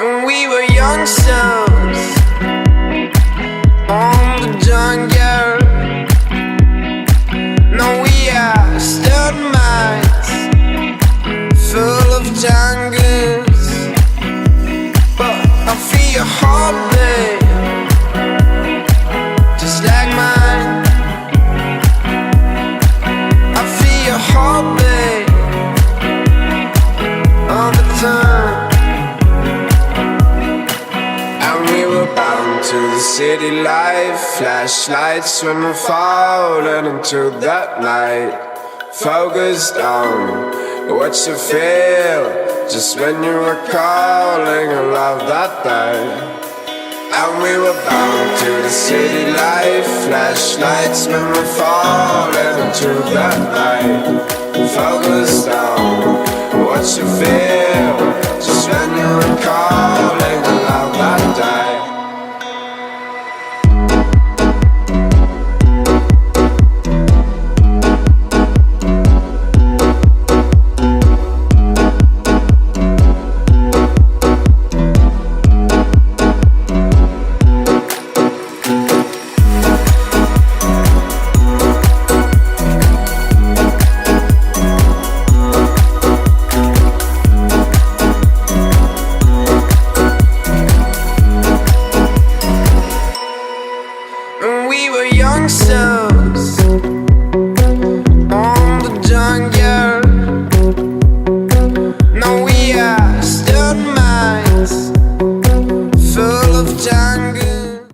And we were youngsters on the jungle. Now we are stud minds full of jungles. But I feel your heartbeat just like mine. I feel your heartbeat all the time. Bound to the city life, flashlights when we're falling into that night. Focused on what you feel, just when you were calling a love that day. And we were bound to the city life, flashlights when we're falling into that night. Focused on what you feel, just when you were calling